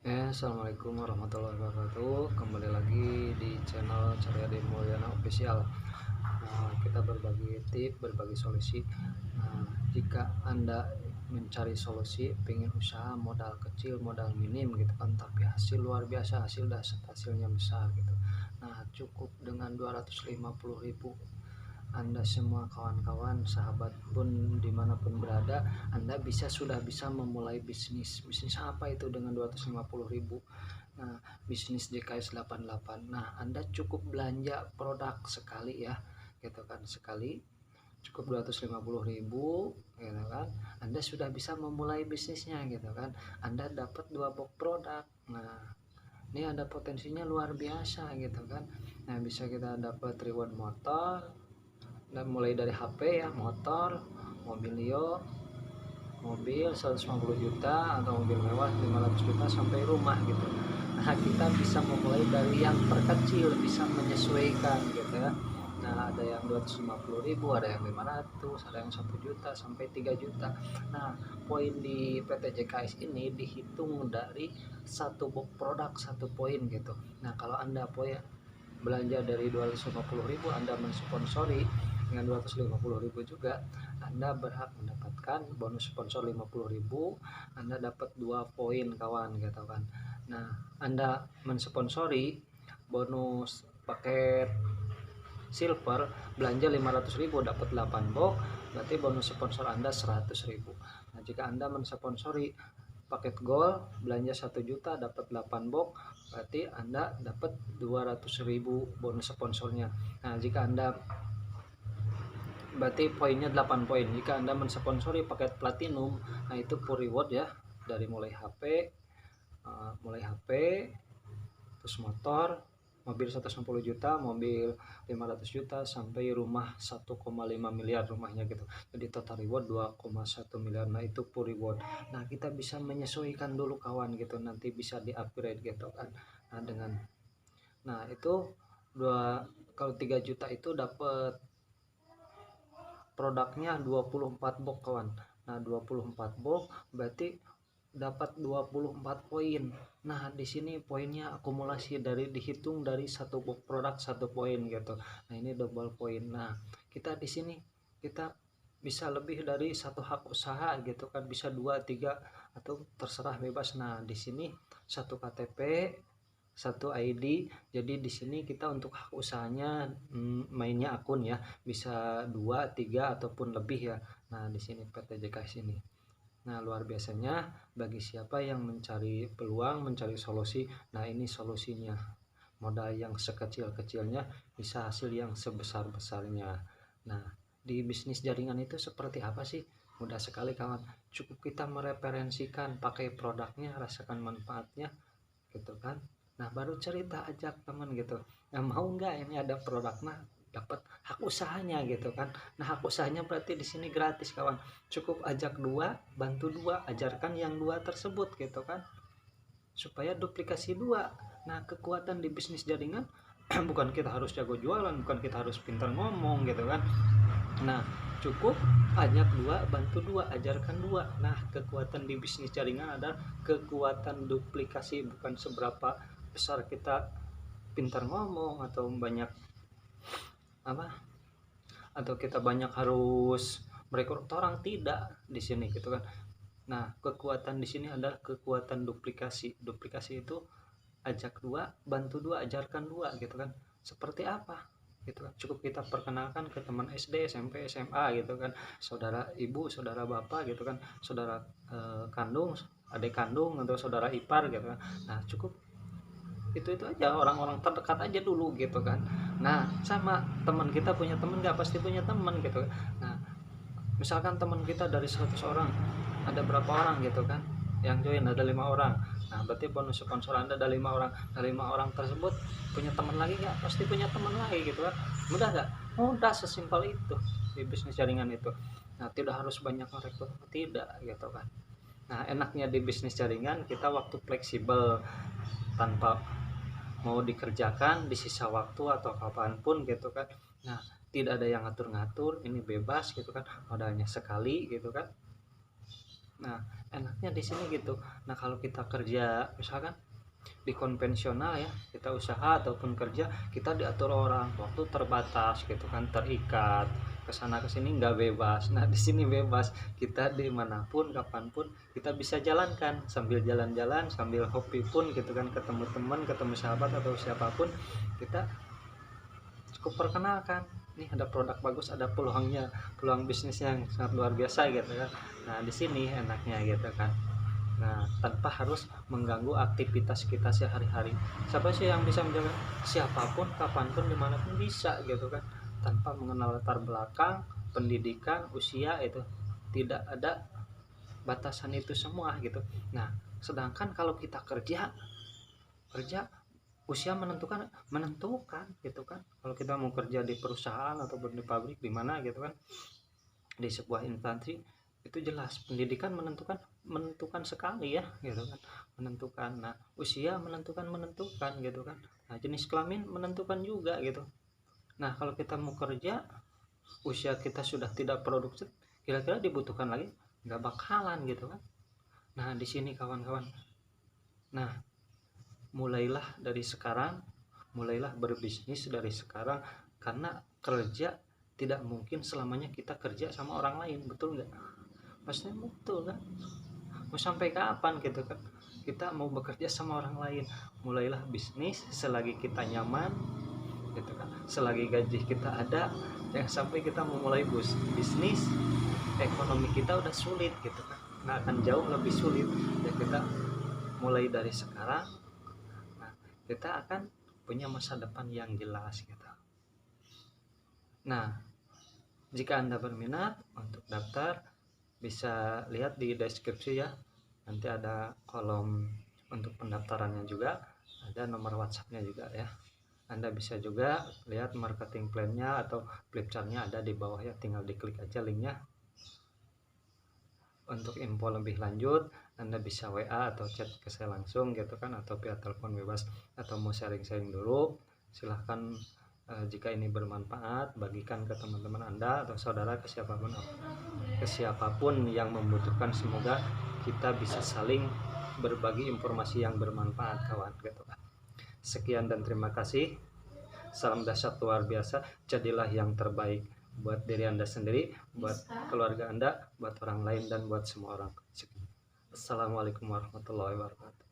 Assalamualaikum warahmatullahi wabarakatuh. Kembali lagi di channel Caryadi Mulyana Official. Kita berbagi tip, berbagi solusi. Jika Anda mencari solusi, pengen usaha modal kecil, modal minim gitu kan, tapi hasil luar biasa, hasil dasar hasilnya besar gitu. Nah, cukup dengan 250.000 Anda semua kawan-kawan, sahabat pun dimanapun berada, Anda sudah bisa memulai bisnis. Bisnis apa itu dengan 250.000? Nah, bisnis JKS 88. Nah, Anda cukup belanja produk sekali ya, gitu kan, sekali cukup 250.000 gitu kan. Anda sudah bisa memulai bisnisnya gitu kan. Anda dapat 2 box produk. Nah, ini ada potensinya luar biasa gitu kan. Nah, bisa kita dapat reward motor, dan mulai dari HP ya, motor, mobilio, mobil 150 juta atau mobil mewah 500 juta sampai rumah gitu. Nah, kita bisa memulai dari yang terkecil, bisa menyesuaikan gitu ya. Nah, ada yang 250.000, ada yang 500, ada yang 1 juta sampai 3 juta. Nah, poin di PT JKS ini dihitung dari satu box produk, satu poin gitu. Nah, kalau Anda belanja dari 250.000, Anda mensponsori dengan 250.000 juga, Anda berhak mendapatkan bonus sponsor 50.000. Anda dapat 2 poin kawan gitu kan. Nah, Anda mensponsori bonus paket silver, belanja 500.000 dapat 8 box, berarti bonus sponsor Anda 100.000. Nah, jika Anda mensponsori paket gold, belanja 1 juta dapat 8 box, berarti Anda dapat 200.000 bonus sponsornya. Nah, jika Anda berarti poinnya 8 poin. Jika Anda mensponsori paket platinum, nah itu full reward ya, dari mulai HP, terus motor, mobil 160 juta, mobil 500 juta, sampai rumah 1,5 miliar rumahnya gitu. Jadi total reward 2,1 miliar. Nah, itu full reward. Nah, kita bisa menyesuaikan dulu kawan gitu, nanti bisa di-upgrade gitu kan. Nah, itu kalau 3 juta itu dapat produknya 24 box kawan. Nah, 24 box berarti dapat 24 poin. Nah, di sini poinnya akumulasi dihitung dari satu box produk 1 poin gitu. Nah, ini double poin. Nah, kita di sini kita bisa lebih dari satu hak usaha gitu kan, bisa 2 3 atau terserah bebas. Nah, di sini satu KTP, satu ID. Jadi di sini kita untuk hak usahanya mainnya akun ya, bisa 2 3 ataupun lebih ya. Nah, di sini PT JKS ini. Nah, luar biasanya bagi siapa yang mencari peluang, mencari solusi. Nah, ini solusinya. Modal yang sekecil-kecilnya bisa hasil yang sebesar-besarnya. Nah, di bisnis jaringan itu seperti apa sih? Mudah sekali kawan. Cukup kita mereferensikan, pakai produknya, rasakan manfaatnya gitu kan. Nah, baru cerita, ajak teman gitu. Nah, mau nggak ini ada produk, nah dapat hak usahanya gitu kan. Nah, hak usahanya berarti di sini gratis kawan. Cukup ajak 2, bantu 2, ajarkan yang 2 tersebut gitu kan, supaya duplikasi 2. Nah, kekuatan di bisnis jaringan bukan kita harus jago jualan, bukan kita harus pintar ngomong gitu kan. Nah, cukup ajak 2, bantu 2, ajarkan 2. Nah, kekuatan di bisnis jaringan adalah kekuatan duplikasi, bukan seberapa besar kita pintar ngomong atau banyak apa, atau kita banyak harus merekrut orang, tidak di sini gitu kan. Nah, kekuatan di sini adalah kekuatan duplikasi. Duplikasi itu ajak 2, bantu 2, ajarkan 2 gitu kan. Seperti apa gitu kan, cukup kita perkenalkan ke teman SD, SMP, SMA gitu kan, saudara ibu, saudara bapak gitu kan, saudara kandung, adik kandung, atau saudara ipar gitu kan. Nah, cukup itu aja, orang-orang terdekat aja dulu gitu kan. Nah, sama teman kita punya teman, nggak pasti punya teman gitu. Nah, misalkan teman kita dari 100 orang ada berapa orang gitu kan yang join, ada 5 orang. Nah, berarti bonus sponsor Anda ada 5 orang. Dari 5 orang tersebut punya teman lagi nggak? Pasti punya teman lagi gitu kan. Mudah nggak? Mudah, sesimpel itu di bisnis jaringan itu. Nah, tidak harus banyak merekrut, tidak gitu kan. Nah, enaknya di bisnis jaringan kita waktu fleksibel, tanpa mau dikerjakan di sisa waktu atau kapanpun gitu kan. Nah, tidak ada yang ngatur-ngatur, ini bebas gitu kan, modalnya sekali gitu kan. Nah, enaknya di sini gitu. Nah, kalau kita kerja misalkan di konvensional ya, kita usaha ataupun kerja, kita diatur orang, waktu terbatas gitu kan, terikat ke sana ke sini nggak bebas. Nah, di sini bebas, kita dimanapun kapanpun kita bisa jalankan, sambil jalan-jalan, sambil hobi pun gitu kan, ketemu teman, ketemu sahabat atau siapapun, kita cukup perkenalkan, nih ada produk bagus, ada peluangnya, peluang bisnis yang sangat luar biasa gitu kan. Nah, di sini enaknya gitu kan. Nah, tanpa harus mengganggu aktivitas kita sehari-hari. Siapa sih yang bisa menjaga? Siapapun, kapanpun, dimanapun bisa gitu kan. Tanpa mengenal latar belakang, pendidikan, usia, itu tidak ada batasan itu semua gitu. Nah, sedangkan kalau kita kerja usia menentukan gitu kan. Kalau kita mau kerja di perusahaan ataupun di pabrik di mana gitu kan, di sebuah instansi, itu jelas pendidikan menentukan sekali ya gitu kan, menentukan. Nah, usia menentukan gitu kan. Nah, jenis kelamin menentukan juga gitu. Nah, kalau kita mau kerja, usia kita sudah tidak produktif, kira-kira dibutuhkan lagi nggak bakalan gitu kan. Nah, di sini kawan-kawan, nah mulailah dari sekarang, mulailah berbisnis dari sekarang, karena kerja tidak mungkin selamanya kita kerja sama orang lain, betul nggak? Maksudnya betul kan, mau sampai kapan gitu kan kita mau bekerja sama orang lain. Mulailah bisnis selagi kita nyaman gitu kan, selagi gaji kita ada. Jangan sampai kita memulai bisnis ekonomi kita udah sulit gitu kan, nah akan jauh lebih sulit ya. Kita mulai dari sekarang, nah kita akan punya masa depan yang jelas gitu. Nah, jika Anda berminat untuk daftar, bisa lihat di deskripsi ya, nanti ada kolom untuk pendaftarannya juga, ada nomor WhatsAppnya juga ya. Anda bisa juga lihat marketing plan-nya atau flip chart-nya ada di bawah ya, tinggal diklik aja linknya. Untuk info lebih lanjut Anda bisa WA atau chat ke saya langsung gitu kan, atau via telepon bebas, atau mau sharing-sharing dulu silahkan. Jika ini bermanfaat, bagikan ke teman-teman Anda atau saudara, ke siapapun yang membutuhkan. Semoga kita bisa saling berbagi informasi yang bermanfaat kawan gitu kan. Sekian dan terima kasih. Salam dahsyat luar biasa. Jadilah yang terbaik buat diri Anda sendiri, buat keluarga Anda, buat orang lain, dan buat semua orang. Assalamualaikum warahmatullahi wabarakatuh.